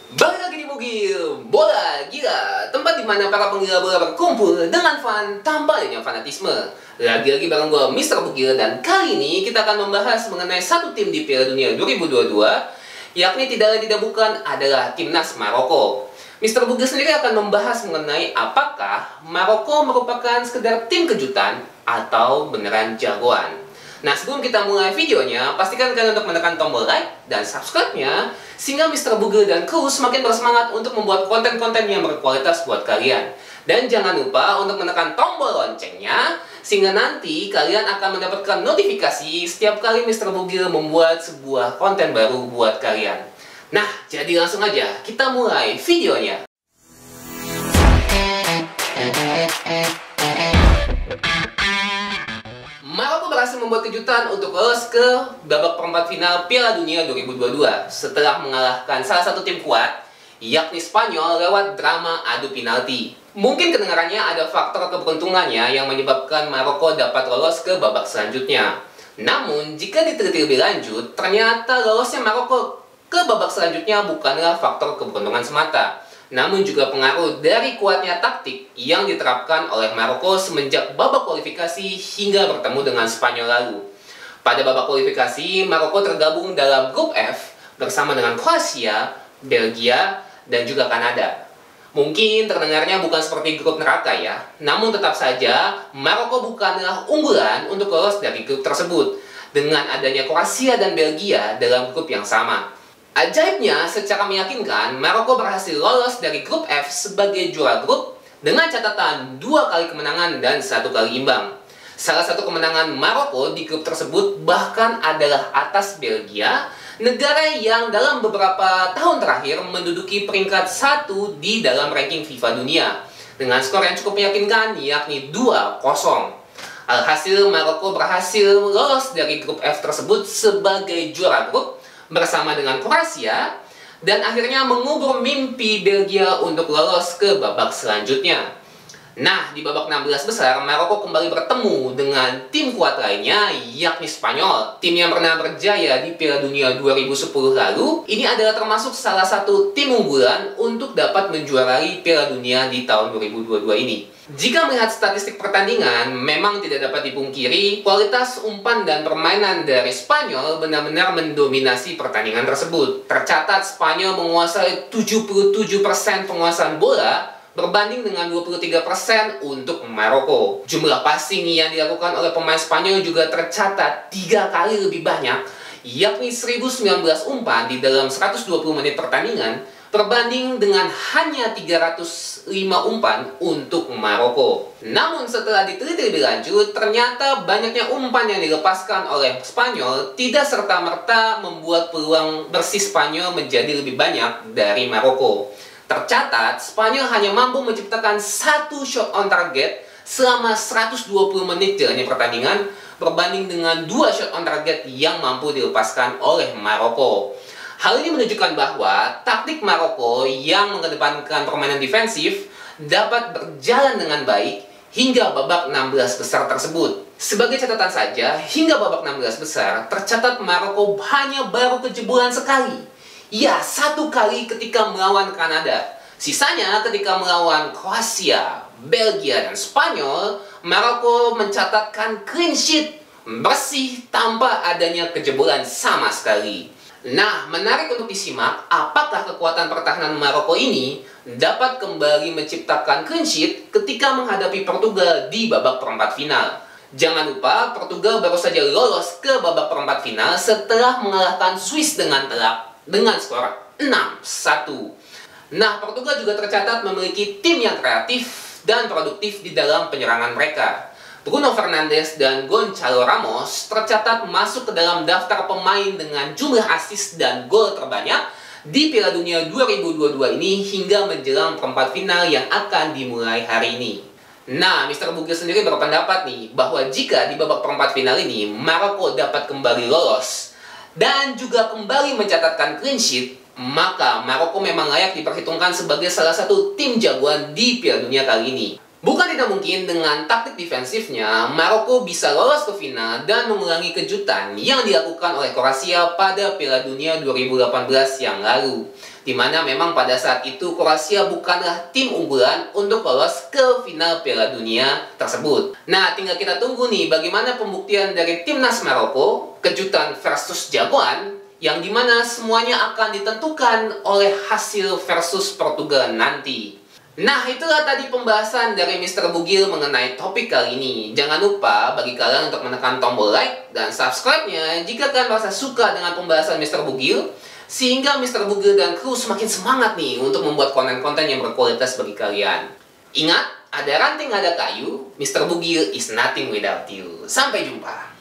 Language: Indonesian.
Balik lagi di Bugil Bola Gila, tempat dimana para penggila bola berkumpul dengan fun tanpa adanya fanatisme. Lagi-lagi bareng gue Mr. Bugil, dan kali ini kita akan membahas mengenai satu tim di Piala Dunia 2022, yakni tidak lain tidak bukan adalah timnas Maroko. Mr. Bugil sendiri akan membahas mengenai apakah Maroko merupakan sekedar tim kejutan atau beneran jagoan. Nah, sebelum kita mulai videonya, pastikan kalian untuk menekan tombol like dan subscribe-nya, sehingga Mr. Bugil dan kru semakin bersemangat untuk membuat konten-konten yang berkualitas buat kalian. Dan jangan lupa untuk menekan tombol loncengnya, sehingga nanti kalian akan mendapatkan notifikasi setiap kali Mr. Bugil membuat sebuah konten baru buat kalian. Nah, jadi langsung aja kita mulai videonya. Maroko berhasil membuat kejutan untuk lolos ke babak perempat final Piala Dunia 2022 setelah mengalahkan salah satu tim kuat, yakni Spanyol, lewat drama adu penalti. Mungkin kedengarannya ada faktor keberuntungannya yang menyebabkan Maroko dapat lolos ke babak selanjutnya. Namun, jika diteliti lebih lanjut, ternyata lolosnya Maroko ke babak selanjutnya bukanlah faktor keberuntungan semata, namun juga pengaruh dari kuatnya taktik yang diterapkan oleh Maroko semenjak babak kualifikasi hingga bertemu dengan Spanyol lalu. Pada babak kualifikasi, Maroko tergabung dalam grup F bersama dengan Kroasia, Belgia, dan juga Kanada. Mungkin terdengarnya bukan seperti grup neraka ya, namun tetap saja Maroko bukanlah unggulan untuk lolos dari grup tersebut dengan adanya Kroasia dan Belgia dalam grup yang sama. Ajaibnya, secara meyakinkan, Maroko berhasil lolos dari grup F sebagai juara grup dengan catatan 2 kali kemenangan dan 1 kali imbang. Salah satu kemenangan Maroko di grup tersebut bahkan adalah atas Belgia, negara yang dalam beberapa tahun terakhir menduduki peringkat 1 di dalam ranking FIFA dunia dengan skor yang cukup meyakinkan, yakni 2-0. Alhasil, Maroko berhasil lolos dari grup F tersebut sebagai juara grup bersama dengan Kroasia, dan akhirnya mengubur mimpi Belgia untuk lolos ke babak selanjutnya. Nah, di babak 16 besar, Maroko kembali bertemu dengan tim kuat lainnya, yakni Spanyol, tim yang pernah berjaya di Piala Dunia 2010 lalu. Ini adalah termasuk salah satu tim unggulan untuk dapat menjuarai Piala Dunia di tahun 2022 ini. Jika melihat statistik pertandingan, memang tidak dapat dipungkiri kualitas umpan dan permainan dari Spanyol benar-benar mendominasi pertandingan tersebut. Tercatat Spanyol menguasai 77% penguasaan bola berbanding dengan 23% untuk Maroko. Jumlah passing yang dilakukan oleh pemain Spanyol juga tercatat 3 kali lebih banyak, yakni 1019 umpan di dalam 120 menit pertandingan, berbanding dengan hanya 305 umpan untuk Maroko. Namun setelah diteliti lebih lanjut, ternyata banyaknya umpan yang dilepaskan oleh Spanyol tidak serta-merta membuat peluang bersih Spanyol menjadi lebih banyak dari Maroko. Tercatat, Spanyol hanya mampu menciptakan 1 shot on target selama 120 menit jalannya pertandingan, berbanding dengan 2 shot on target yang mampu dilepaskan oleh Maroko. Hal ini menunjukkan bahwa taktik Maroko yang mengedepankan permainan defensif dapat berjalan dengan baik hingga babak 16 besar tersebut. Sebagai catatan saja, hingga babak 16 besar, tercatat Maroko hanya baru kejebolan sekali. Ya, 1 kali ketika melawan Kanada. Sisanya ketika melawan Kroasia, Belgia, dan Spanyol, Maroko mencatatkan clean sheet bersih tanpa adanya kejebolan sama sekali. Nah, menarik untuk disimak apakah kekuatan pertahanan Maroko ini dapat kembali menciptakan clean sheet ketika menghadapi Portugal di babak perempat final. Jangan lupa, Portugal baru saja lolos ke babak perempat final setelah mengalahkan Swiss dengan telak dengan skor 6-1. Nah, Portugal juga tercatat memiliki tim yang kreatif dan produktif di dalam penyerangan mereka. Bruno Fernandes dan Gonçalo Ramos tercatat masuk ke dalam daftar pemain dengan jumlah assist dan gol terbanyak di Piala Dunia 2022 ini hingga menjelang perempat final yang akan dimulai hari ini. Nah, Mr. Bugil sendiri berpendapat nih bahwa jika di babak perempat final ini Maroko dapat kembali lolos dan juga kembali mencatatkan clean sheet, maka Maroko memang layak diperhitungkan sebagai salah satu tim jagoan di Piala Dunia kali ini. Bukan tidak mungkin dengan taktik defensifnya, Maroko bisa lolos ke final dan mengulangi kejutan yang dilakukan oleh Kroasia pada Piala Dunia 2018 yang lalu, Dimana memang pada saat itu Kroasia bukanlah tim unggulan untuk lolos ke final Piala Dunia tersebut. Nah, tinggal kita tunggu nih bagaimana pembuktian dari timnas Maroko, kejutan versus jagoan, yang dimana semuanya akan ditentukan oleh hasil versus Portugal nanti. Nah, itulah tadi pembahasan dari Mr. Bugil mengenai topik kali ini. Jangan lupa bagi kalian untuk menekan tombol like dan subscribe-nya jika kalian merasa suka dengan pembahasan Mr. Bugil, sehingga Mr. Bugil dan kru semakin semangat nih untuk membuat konten-konten yang berkualitas bagi kalian. Ingat, ada ranting ada kayu, Mr. Bugil is nothing without you. Sampai jumpa.